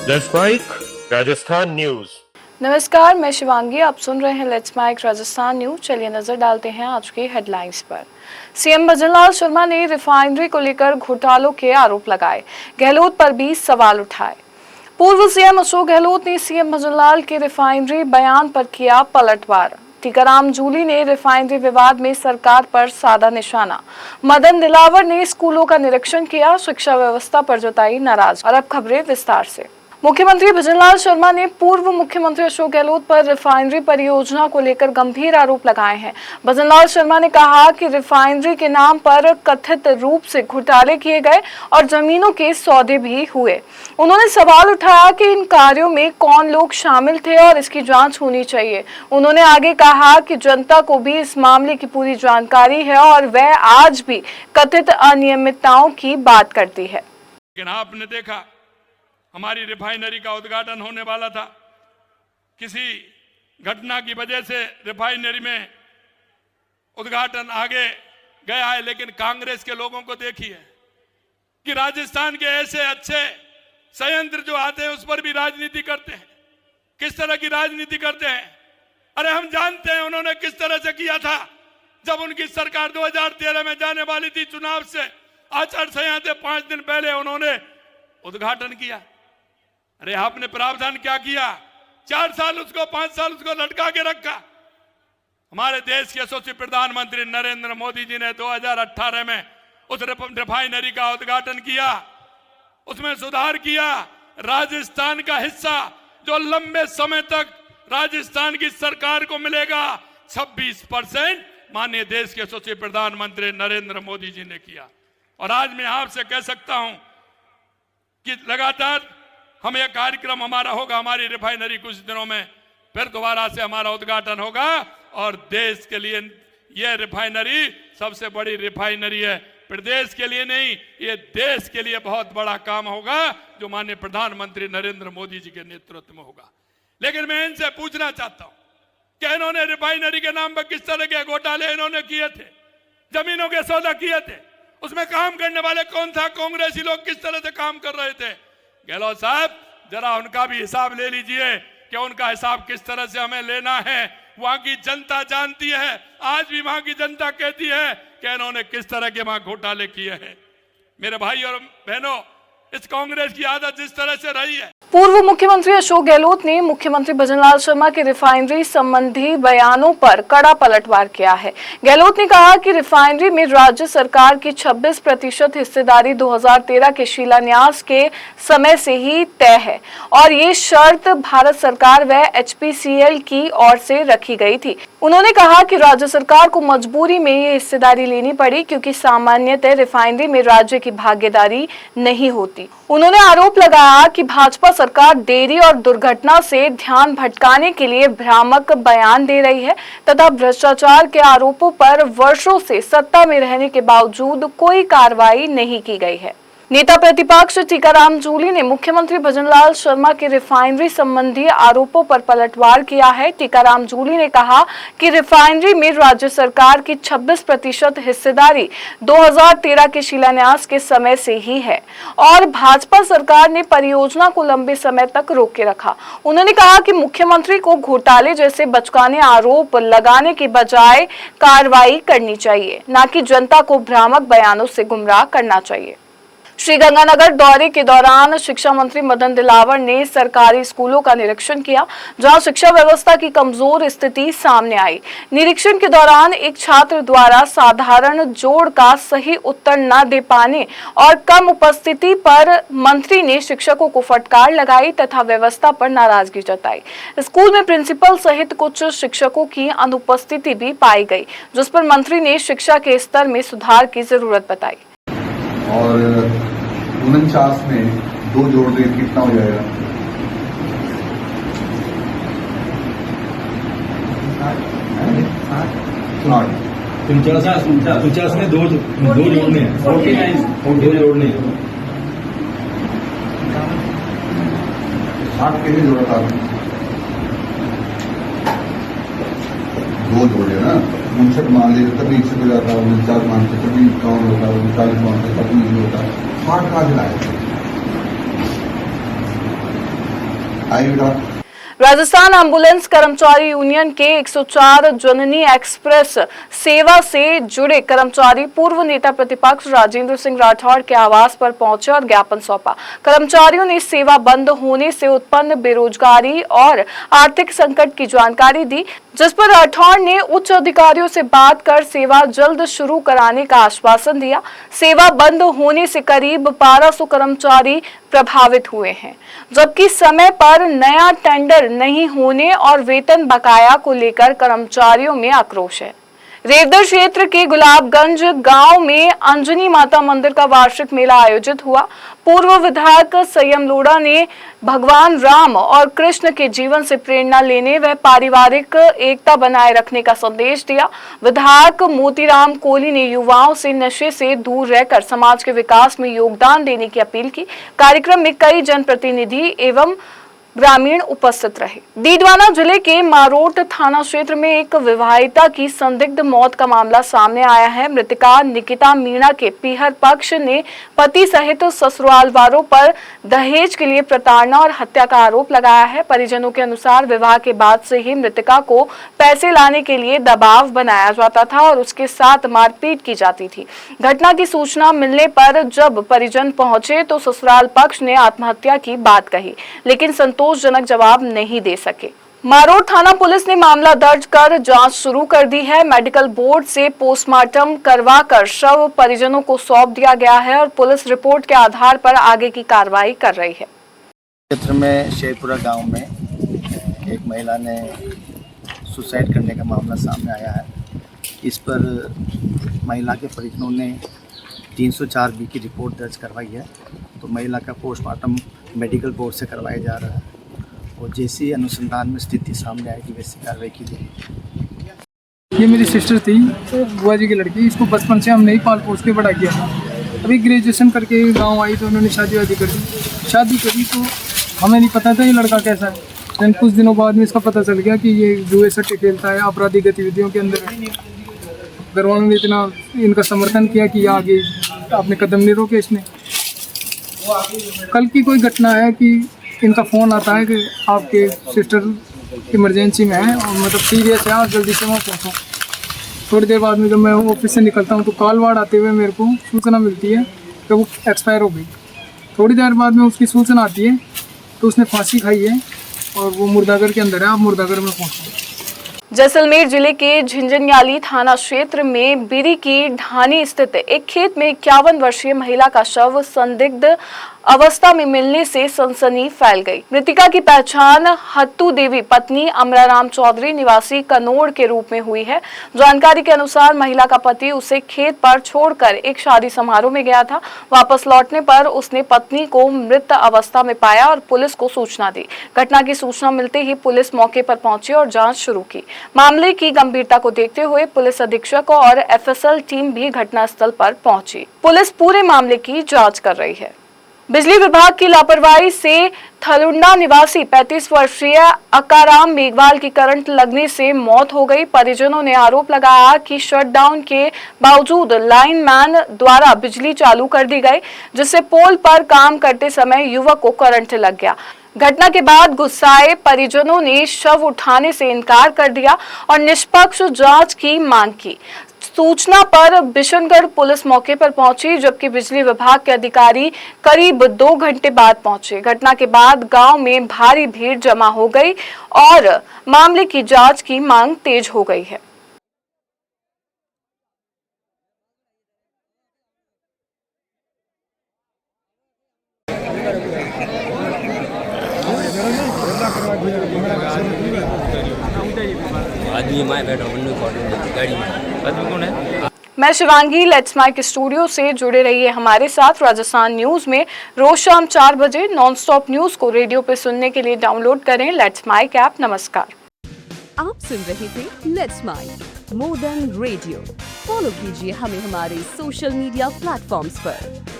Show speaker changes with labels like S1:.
S1: Let's mic Rajasthan news.
S2: नमस्कार, मैं शिवांगी। आप सुन रहे हैं लेट्स माइक राजस्थान न्यूज। चलिए नजर डालते हैं आज की हेडलाइंस पर। सीएम भजनलाल शर्मा ने रिफाइनरी को लेकर घोटालों के आरोप लगाए, गहलोत पर भी सवाल उठाए। पूर्व सीएम अशोक गहलोत ने सीएम भजनलाल के रिफाइनरी बयान पर किया पलटवार। टीकाराम जूली ने रिफाइनरी विवाद में सरकार पर साधा निशाना। मदन दिलावर ने स्कूलों का निरीक्षण किया, शिक्षा व्यवस्था पर जताई नाराजगी। और अब खबरें विस्तार से। मुख्यमंत्री भजनलाल शर्मा ने पूर्व मुख्यमंत्री अशोक गहलोत पर रिफाइनरी परियोजना को लेकर गंभीर आरोप लगाए हैं। भजनलाल शर्मा ने कहा कि रिफाइनरी के नाम पर कथित रूप से घोटाले किए गए और जमीनों के सौदे भी हुए। उन्होंने सवाल उठाया कि इन कार्यों में कौन लोग शामिल थे और इसकी जांच होनी चाहिए। उन्होंने आगे कहा कि जनता को भी इस मामले की पूरी जानकारी है और वह आज भी कथित अनियमितताओं की बात करती है।
S3: लेकिन आपने देखा, हमारी रिफाइनरी का उद्घाटन होने वाला था, किसी घटना की वजह से रिफाइनरी में उद्घाटन आगे गया है। लेकिन कांग्रेस के लोगों को देखिए कि राजस्थान के ऐसे अच्छे संयंत्र जो आते हैं उस पर भी राजनीति करते हैं। किस तरह की राजनीति करते हैं? अरे हम जानते हैं उन्होंने किस तरह से किया था जब उनकी सरकार 2013 में जाने वाली थी चुनाव से। आचार संहिता 5 दिन पहले उन्होंने उद्घाटन किया। अरे आपने प्रावधान क्या किया? 4 साल उसको, 5 साल उसको लटका के रखा। हमारे देश के यशस्वी प्रधानमंत्री नरेंद्र मोदी जी ने 2018 में उस रिफाइनरी का उद्घाटन किया, उसमें सुधार किया। राजस्थान का हिस्सा जो लंबे समय तक राजस्थान की सरकार को मिलेगा 26%, माननीय देश के यशस्वी प्रधानमंत्री नरेंद्र मोदी जी ने किया। और आज मैं आपसे कह सकता हूं कि लगातार हम यह कार्यक्रम हमारा होगा, हमारी रिफाइनरी कुछ दिनों में फिर दोबारा से हमारा उद्घाटन होगा और देश के लिए यह रिफाइनरी सबसे बड़ी रिफाइनरी है। प्रदेश के लिए नहीं, ये देश के लिए बहुत बड़ा काम होगा जो माननीय प्रधानमंत्री नरेंद्र मोदी जी के नेतृत्व में होगा। लेकिन मैं इनसे पूछना चाहता हूं कि इन्होंने रिफाइनरी के नाम पर किस तरह के घोटाले इन्होंने किए थे, जमीनों के सौदा किए थे, उसमें काम करने वाले कौन था? कांग्रेसी लोग किस तरह से काम कर रहे थे? गहलोत साहब, जरा उनका भी हिसाब ले लीजिए कि उनका हिसाब किस तरह से हमें लेना है। वहां की जनता जानती है, आज भी वहां की जनता कहती है कि इन्होंने किस तरह के वहां घोटाले किए हैं। मेरे भाई और बहनों, इस कांग्रेस की आदत जिस तरह से रही है।
S2: पूर्व मुख्यमंत्री अशोक गहलोत ने मुख्यमंत्री भजनलाल शर्मा के रिफाइनरी संबंधी बयानों पर कड़ा पलटवार किया है। गहलोत ने कहा कि रिफाइनरी में राज्य सरकार की 26% हिस्सेदारी 2013 के शिलान्यास के समय से ही तय है और ये शर्त भारत सरकार व HPCL की ओर से रखी गई थी। उन्होंने कहा कि राज्य सरकार को मजबूरी में ये हिस्सेदारी लेनी पड़ी क्योंकि सामान्यतः रिफाइनरी में राज्य की भागीदारी नहीं होती। उन्होंने आरोप लगाया कि भाजपा सरकार देरी और दुर्घटना से ध्यान भटकाने के लिए भ्रामक बयान दे रही है तथा भ्रष्टाचार के आरोपों पर वर्षों से सत्ता में रहने के बावजूद कोई कार्रवाई नहीं की गई है। नेता प्रतिपक्ष टीकाराम जूली ने मुख्यमंत्री भजनलाल शर्मा के रिफाइनरी संबंधी आरोपों पर पलटवार किया है। टीकाराम जूली ने कहा कि रिफाइनरी में राज्य सरकार की 26% हिस्सेदारी 2013 के शिलान्यास के समय से ही है और भाजपा सरकार ने परियोजना को लंबे समय तक रोक के रखा। उन्होंने कहा कि मुख्यमंत्री को घोटाले जैसे बचकाने आरोप लगाने के बजाय कार्रवाई करनी चाहिए, न कि जनता को भ्रामक बयानों से गुमराह करना चाहिए। श्रीगंगानगर दौरे के दौरान शिक्षा मंत्री मदन दिलावर ने सरकारी स्कूलों का निरीक्षण किया, जहां शिक्षा व्यवस्था की कमजोर स्थिति सामने आई। निरीक्षण के दौरान एक छात्र द्वारा साधारण जोड़ का सही उत्तर न दे पाने और कम उपस्थिति पर मंत्री ने शिक्षकों को फटकार लगाई तथा व्यवस्था पर नाराजगी जताई। स्कूल में प्रिंसिपल सहित कुछ शिक्षकों की अनुपस्थिति भी पाई गई, जिस पर मंत्री ने शिक्षा के स्तर में सुधार की जरूरत बताई।
S4: और 49 में 2 जोड़ दे कितना हो जाएगा?
S5: 50 में 2 जोड़ने हैं, 49 जोड़ने हैं।
S4: 60 कैसे जोड़ा था? 2 जोड़े ना, 59 मान ले तभी 61 हो जाता, 49 मान के तभी 51 होता, 39 मान के तभी 20 होता। 60 कहाँ से लाए? आएगा।
S2: राजस्थान एम्बुलेंस कर्मचारी यूनियन के 104 जननी एक्सप्रेस सेवा से जुड़े कर्मचारी पूर्व नेता प्रतिपक्ष राजेंद्र सिंह राठौड़ के आवास पर पहुंचे और ज्ञापन सौंपा। कर्मचारियों ने सेवा बंद होने से उत्पन्न बेरोजगारी और आर्थिक संकट की जानकारी दी, जिस पर राठौड़ ने उच्च अधिकारियों से बात कर सेवा जल्द शुरू कराने का आश्वासन दिया। सेवा बंद होने से करीब 1200 कर्मचारी प्रभावित हुए हैं, जबकि समय पर नया टेंडर नहीं होने और वेतन बकाया को लेकर कर्मचारियों में आक्रोश है। रेवदर क्षेत्र के गुलाबगंज गांव में अंजनी माता मंदिर का वार्षिक मेला आयोजित हुआ। पूर्व विधायक संयम लोढ़ा ने भगवान राम और कृष्ण के जीवन से प्रेरणा लेने व पारिवारिक एकता बनाए रखने का संदेश दिया। विधायक मोतीराम कोहली ने युवाओं से नशे से दूर रहकर समाज के विकास में योगदान देने की अपील की। कार्यक्रम में कई जनप्रतिनिधि एवं ग्रामीण उपस्थित रहे। डीडवाना जिले के मारोट थाना क्षेत्र में एक विवाहिता की संदिग्ध मौत का मामला सामने आया है। मृतका निकिता मीणा के पीहर पक्ष ने पति सहित ससुराल वालों पर दहेज के लिए प्रताड़ना और हत्या का आरोप लगाया है। परिजनों के अनुसार विवाह के बाद से ही मृतका को पैसे लाने के लिए दबाव बनाया जाता था और उसके साथ मारपीट की जाती थी। घटना की सूचना मिलने पर जब परिजन पहुंचे तो ससुराल पक्ष ने आत्महत्या की बात कही, लेकिन संतोषजनक जवाब नहीं दे सके। मारोट थाना पुलिस ने मामला दर्ज कर जांच शुरू कर दी है। मेडिकल बोर्ड से पोस्टमार्टम करवाकर शव परिजनों को सौंप दिया गया है और पुलिस रिपोर्ट के आधार पर आगे की कार्रवाई कर रही है।
S6: क्षेत्र में शेरपुरा गांव में एक महिला ने सुसाइड करने का मामला सामने आया है। इस पर महिला के परिजनों ने 304B की रिपोर्ट दर्ज करवाई है। तो महिला का पोस्टमार्टम मेडिकल बोर्ड से करवाया जा रहा है और जैसी अनुसंधान में स्थिति सामने आएगी वैसी कार्रवाई की जाएगी।
S7: ये मेरी सिस्टर थी, बुआ जी की लड़की। इसको बचपन से हमने ही पाल पोस के बड़ा किया था। अभी ग्रेजुएशन करके गांव आई तो उन्होंने शादी वादी कर दी। शादी करी तो हमें नहीं पता था ये लड़का कैसा है। लेकिन कुछ दिनों बाद में इसका पता चल गया कि ये जुए सट्टे खेलता है, आपराधिक गतिविधियों के अंदर है। घर वालों ने इतना इनका समर्थन किया कि आगे अपने कदम नहीं रोके इसने। कल की कोई घटना है कि इनका फ़ोन आता है कि आपके सिस्टर इमरजेंसी में है और मतलब सीरियस है, आप जल्दी से वहाँ पहुँचो। थोड़ी देर बाद में जब मैं ऑफिस से निकलता हूँ तो कॉल वार्ड आते हुए मेरे को सूचना मिलती है कि वो एक्सपायर हो गई। थोड़ी देर बाद में उसकी सूचना आती है तो उसने फांसी खाई है और वो मुर्दाघर के अंदर है। आप मुर्दाघर में पहुँचो।
S2: जैसलमेर जिले के झिंझनयाली थाना क्षेत्र में बिरी की ढानी स्थित एक खेत में 51 वर्षीय महिला का शव संदिग्ध अवस्था में मिलने से सनसनी फैल गई। मृतिका की पहचान हत्तू देवी पत्नी अमराराम चौधरी निवासी कनोड़ के रूप में हुई है। जानकारी के अनुसार महिला का पति उसे खेत पर छोड़कर एक शादी समारोह में गया था। वापस लौटने पर उसने पत्नी को मृत अवस्था में पाया और पुलिस को सूचना दी। घटना की सूचना मिलते ही पुलिस मौके पर पहुंची और जांच शुरू की। मामले की गंभीरता को देखते हुए पुलिस अधीक्षक और FSL टीम भी घटनास्थल पर पहुंची। पुलिस पूरे मामले की जांच कर रही है। बिजली विभाग की लापरवाही से थलुंडा निवासी 35 वर्षीय अकाराम मेघवाल की करंट लगने से मौत हो गई। परिजनों ने आरोप लगाया कि शटडाउन के बावजूद लाइनमैन द्वारा बिजली चालू कर दी गई, जिससे पोल पर काम करते समय युवक को करंट लग गया। घटना के बाद गुस्साए परिजनों ने शव उठाने से इनकार कर दिया और निष्पक्ष जांच की मांग की। सूचना पर बिशनगढ़ पुलिस मौके पर पहुंची, जबकि बिजली विभाग के अधिकारी करीब 2 घंटे बाद पहुंचे। घटना के बाद गांव में भारी भीड़ जमा हो गई और मामले की जांच की मांग तेज हो गई है। मैं शिवांगी लेट्स माइक स्टूडियो से जुड़े रहिए हमारे साथ। राजस्थान न्यूज में रोज शाम 4 बजे नॉन स्टॉप न्यूज को रेडियो पे सुनने के लिए डाउनलोड करें लेट्स माइक ऐप। नमस्कार।
S8: आप सुन रहे थे let's mike more than radio. Follow कीजिए हमें हमारे सोशल मीडिया प्लेटफॉर्म्स पर।